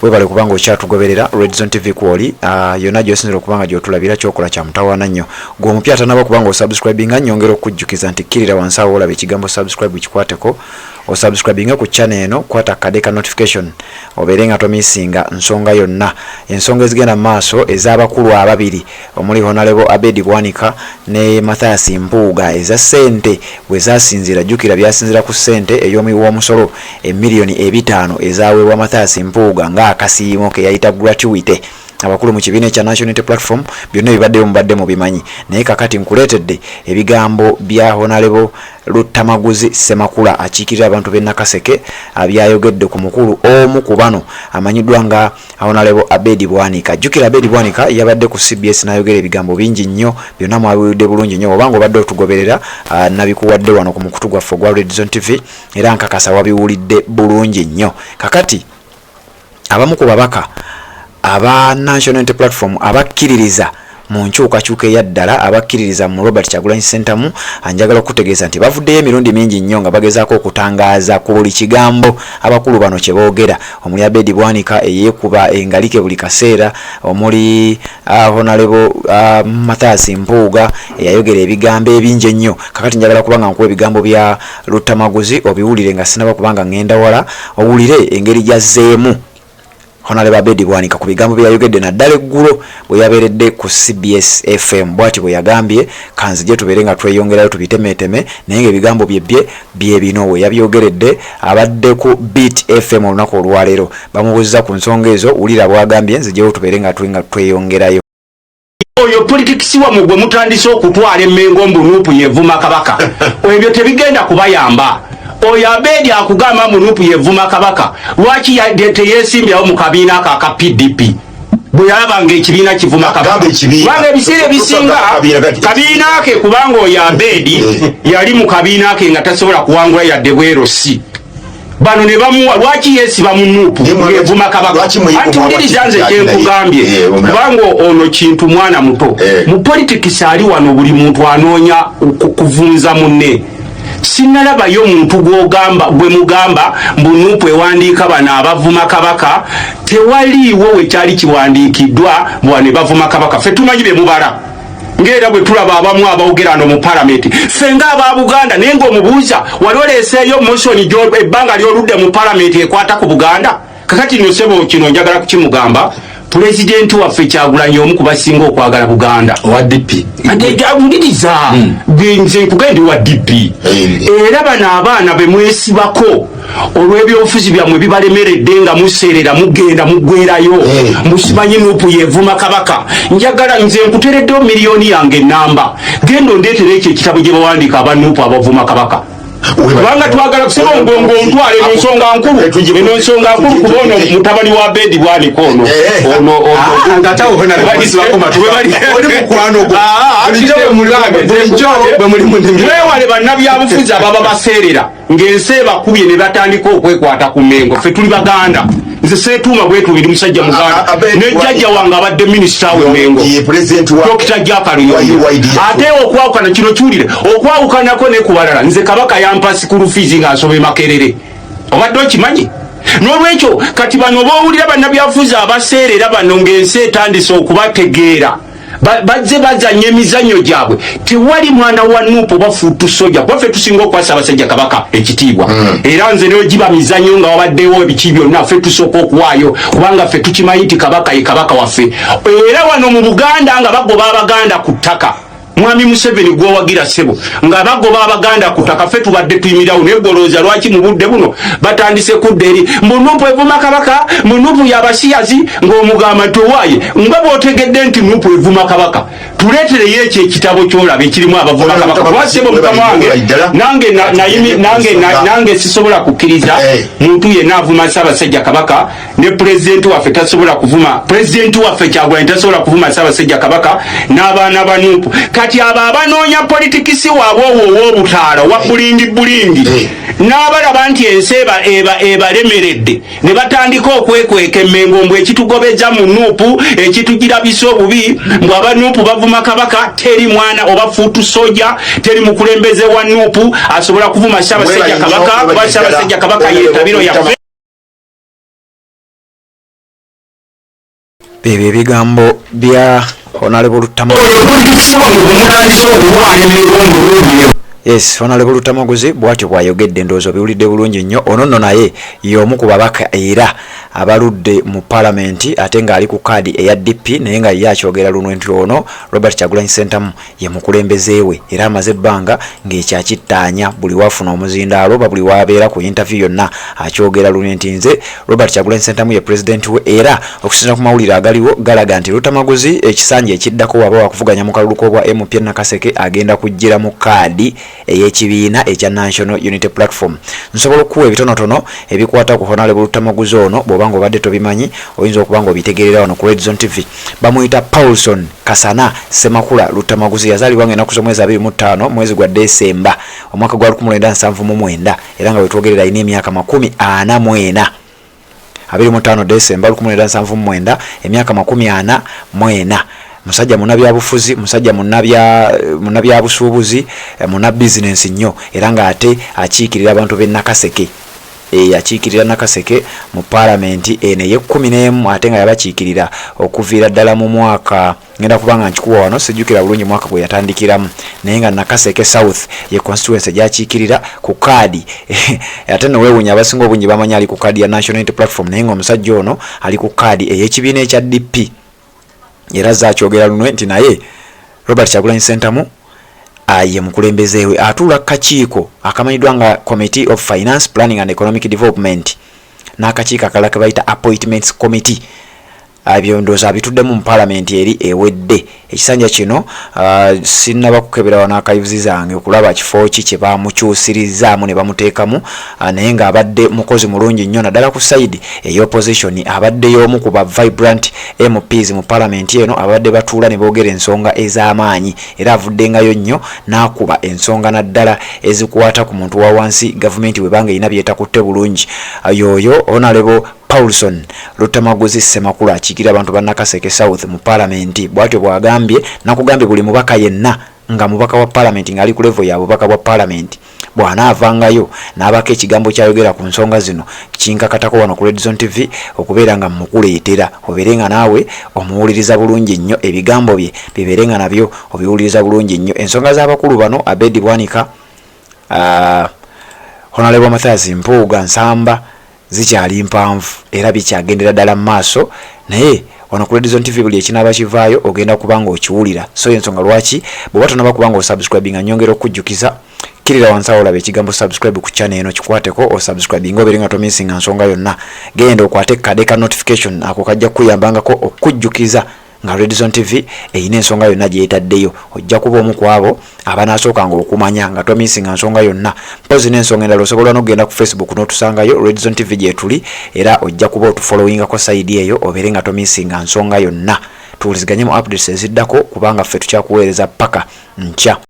webale kubanga okyatugoberera Red Zone TV kwoli yonna gy'osinzira okubanga gy'otulabira kyokola kya mutawaana nnyo gwe omupya atanaba kubanga osubscribinga nnyongera okujjukiza nti kkirira wansi awo olaba ekigambo subscribe kikwateko osubscribinga ku channel eno kwata kadeka notification obeere nga tomisinga nsonga yonna ensonga ezigenda maaso ez'abakulu ababiri omuli Honorable Abed Bwanika ne Mathias Mpuuga eza ssente bwe zasinzira jjukira byasinzira ku ssente ey'omuwi w'omusolo emiliyoni 5 ezaweebwa Mathias Mpuuga ng'akasiimo ke yayita gratuity abakulu mu kibiina ekya National Unity Platform byonna bibaddeyo mubadde mu bimanyi naye kakati nkuleetedde ebigambo bya Honorable Luttamaguzi Semakula akiikirira abantu b'e Nakaseke byayogedde ku mukulu omu ku bano amanyiddwa nga Honorable Abed Bwanika. Jjukira Abed Bwanika yabadde ku CBS n'ayogera ebigambo bingi nnyo byonna mwabiwulidde bulungi nnyo obanga obadde otugoberera nabikuwadde wano ku mukutu gwaffe ogwa Red Zone TV era nkakasa wabiwulidde bulungi nnyo. Kakati abamu ku babaka aba National Unity Platform abakkiririza mu nkyukakyuka eyaddala abakkiririza mu Robert Kyagulanyi Center mu anjagala okutegeeza nti bavuddeyo emirundi mingi nnyo nga bagezaako okutangaaza ku buli kigambo abakulu bano kye boogera omuli Abed Bwanika eyeekuba engalike buli kaseera omuli Honorable Mathias Mpuuga eyayogera ebigambo ebingi ennyo kakati njagala kubanga nkuwa ebigambo bya Luttamaguzi obiwulire nga sinaba kubanga ngenda wala owulire engeri gyazzeemu Honorable Abed Bwanika ku bigambo byayogedde naddala eggulo bwe yabeeredde ku CBS FM bw'ati bwe yagambye kanzije tubeere nga tweyongerayo tubitemeeteme naye ng'ebigambo bye bino we yabyogeredde abadde ku Beat FM olunaku olwaleero bamubuuziza ku nsonga ezo wulira bw'agambye nzijewo tubeere nga tweyongerayo. Oyo politics wa mugwe mutandise okutwala emmengo mbunuupu yevuma kabaka ebyo tebigenda kubayamba. Oyo Abedi akugamba munupu yevuma kabaka lwaki teyesimbyawo mu kabiina ka PDP bwe yalabanga ekibiina kivuma kabaka kubanga ebiseera ebisinga kabiina ke kubanga oyo Abedi yali mu kabiina ke nga tasobola kuwangula yadde bwerosi bano ne bamuwa lwaki yesiba munupu yevuma kabaka anti wuliriza nze kyenkugambye kubanga ono kintu mwana muto mu politics ali wano buli muntu anoonya kuvunza munne sinalabayo omuntu gwe mugamba mbunupu ewandiika bano abavuma kabaka tewaliiwo wekyali kiwandiikiddwa bwane bavuma kabaka ffe tumanyi be mubala ng'era bwe tulaba abamu abawogerano mu palamenti ffe ng'aba Buganda naye ng'omubuuza wali oleeseeyo moshoni ebbanga ly'oludde mu palamenti ekwata ku Buganda kakati nosebo kino njagala kukimugamba President waffe Kyagulanyi omu ku basinga okwagala Buganda wa DP aguliriza nze nkugende wa DP era bano abaana be mwesibako olw'ebyobufuzi byammwe bibalemeredde nga museerera mugenda muggwerayo musimanyi nuupu yevuma kabaka njagala nze nkutereddeho miliyoni yange ennamba genda ondeetera ekyo ekitabo gye bawandiika abanuupu abavuma kabaka kubanga twagala kusema omugongo ontwale ensonga nkulu kuba ono mutabani wa Abed Bwanika ono mwewale bannabyabufuzi ababa baseerera ng'ensi ebakubye ne batandika okwekwata ku Mengo ffe tuli Baganda nze seetuuma bwetubiri musajja muganda nejjajja wange abadde minisita we Mengo Dr. Jakaluyoyo ate okwawukana kino kiwulire okwawukanako ne ku balala nze kabaka yampa sikulu fees nga nsobe Makerere obadde okimanyi n'olwekyo kati bano boowulira bannabyabufuzi abaseerera bano ng'ensi etandise okubategeera bazze bazanya emizannyo gyabwe tewali mwana wa nuupu bafuutu soja kwaffe tusinga okwasa abasajja kabaka ekitiibwa era nze newe giba mizannyo nga wabaddewo ebiki byonna ffe tusooka okuwaayo kubanga ffe tukimanyi ti kabaka ye kabaka waffe era wano mu Buganda nga bagoba Abaganda ku ttaka Mwami Museveni gwowagira sebo nga bagoba Abaganda ku ttaka ffe tubadde tuyimirawo neggolooza lwaki mu budde buno batandise kudda eri mbunuupu evuma kabaka munuupu y'abasiyazi ng'omugamba nti owaaye nga bw'otegedde nti nuupu evuma kabaka tuleetereyo ekyo ekitabo ky'olaba ekirimu abavuma kabaka kuba sebo mukama wange nange sisobola kukkiriza muntu yenna avuma Ssaabasajja kabaka ne pulezidenti waffe tasobola kuvuma pulezidenti waffe Kyagulanyi tasobola kuvuma Ssaabasajja kabaka n'abaana banuupu kati abo abanoonya politikisi waabwe ow'obutaala wa bulingi n'abalaba nti ensi ebalemeredde ne batandika okwekweka emmengo mbwe ekitugobeza mu nuupu ekitugirabisa obubi mbwe abanuupu bavuma kabaka teri mwana oba fuutu soja teri mukulembeze wa nuupu asobola kuvuma Ssaabasajja kabaka oba Ssaabasajja kabaka yeetabiro yaffe bebe ebigambo bya Honorable Luttamaguzi. Yes, Honorable Luttamaguzi bwatyo bwayogedde ndowooza biwulidde bulungi nnyo. Ono nno naye y'omu ku babaka era abaludde mu Parliament ate ng'ali ku kaadi eya DP naye nga ye akyogera luno nti ono Robert Kyagulanyi Ssentamu ye mukulembezeewe era amaze ebbanga ng'ekyakittaanya buli wafuna omuzindaalo ba buli wabeera ku interview yonna akyogera luno nti nze Robert Kyagulanyi Ssentamu ye president we era okusinziira ku mawulire agaliwo galaga nti Luttamaguzi ekisanja ekiddako waba wakuvuganya mu kalulu k'obwa MP Nakaseke agenda kujjira mu kaadi eyekibiina ekya National Unity Platform. Nsobola okuwa ebitonotono ebikwata ku Honorable Luttamaguzi ono bw'obanga obadde tobimanyi oyinza okuba ng'obitegeerera wano ku Red Zone TV. Bamuyita Paulson Kasana Semakula Luttamaguzi yazaalibwa ng'ennaku z'omwezi 25 mwezi gwa Desemba omwaka gwa 1979 era nga wetwogerera alina emyaka 44. 25 Desemba 1979 emyaka 44. Musajja munnabyabufuzi, musajja munnabyabusuubuzi, munna business nnyo era nga ate akiikirira abantu b'e Nakaseke. Akiikirira Nakaseke mu Parliament ene ye 11 ate nga yabakiikirira okuviira ddala mu mwaka ngenda kubanga nkikuwa wano sijjukira bulungi mwaka gwe yatandikiramu naye nga Nakaseke South ye constituency gyakiikirira ku kaadi ate no weewuunya abasinga obungi bamanya ali ku kaadi ya National Unity Platform naye nga omusajja ono ali ku kaadi ey'ekibiina ekya DP. Era zakyogera luno nti naye Robert Kyagulanyi Ssentamu ye mukulembezeewe atuula kakiiko akamanyiddwa nga Committee of Finance, Planning and Economic Development n'akakiiko akalala ke bayita Appointments Committee. Ebyo ndowooza abituddemu mu Parliament eri ewedde. Ekisanja kino sinnaba kukebera wano akayivuzi zange okulaba kifo ki kye bamukyusirizaamu ne bamuteekamu naye nga abadde mukozi mulungi nnyo naddala ku side ey'opposition abadde y'omu ku ba vibrant MPs mu Parliament eno abadde batuula ne boogera ensonga ez'amaanyi era avuddengayo nnyo n'akuba ensonga naddala ezikwata ku muntu wa wansi gavumenti bwebanga erina byetakutte bulungi. Yoyo Honorable Paulson Luttamaguzi Semakula akiikirira abantu ba Nakaseke South mu Parliament bwatyo bwagambye nakugambye buli mubaka yenna nga mubaka wa Parliament ng'ali ku level ya bubaka bwa Parliament bw'anaavangayo n'abako ekigambo kyayogera ku nsonga zino kinkakatako wano ku Red Zone TV okubeera nga mukuleetera obeere nga naawe omuwuliriza bulungi nnyo ebigambo bye bibeere nga nabyo obiwuliriza bulungi nnyo. Ensonga z'abakulu bano Abed Bwanika Honorable Mathias Mpuuga Nsamba zikyali mpanvu era bikyagendera ddala mu maaso naye wano ku Red Zone TV buli ekinaaba kivaayo ogenda kubanga okiwulira. So ensonga lwaki bw'oba tonaba kubanga osubscribinga nyongera okujjukiza kirira wansi awo olaba ekigambo subscribe ku channel eno kikwateko osubscribinga obeere nga tomissinga nsonga yonna. Genda okwate kade ka notification ako kajja kuyambangako okujjukiza nga Red Zone TV eyina ensonga yonna gyetaddeyo ojja kuba omu ku abo abanaasookanga okumanya nga tomissinga nsonga yonna. Mpozi n'ensonga endala osobola n'okugenda ku Facebook n'otusangayo Red Zone TV gyetuli era ojja kuba otufollowingako sayidi eyo obeere nga tomissinga nsonga yonna. Tuwuliziganye mu updates eziddako kubanga ffe tukyakuweereza paka nkya.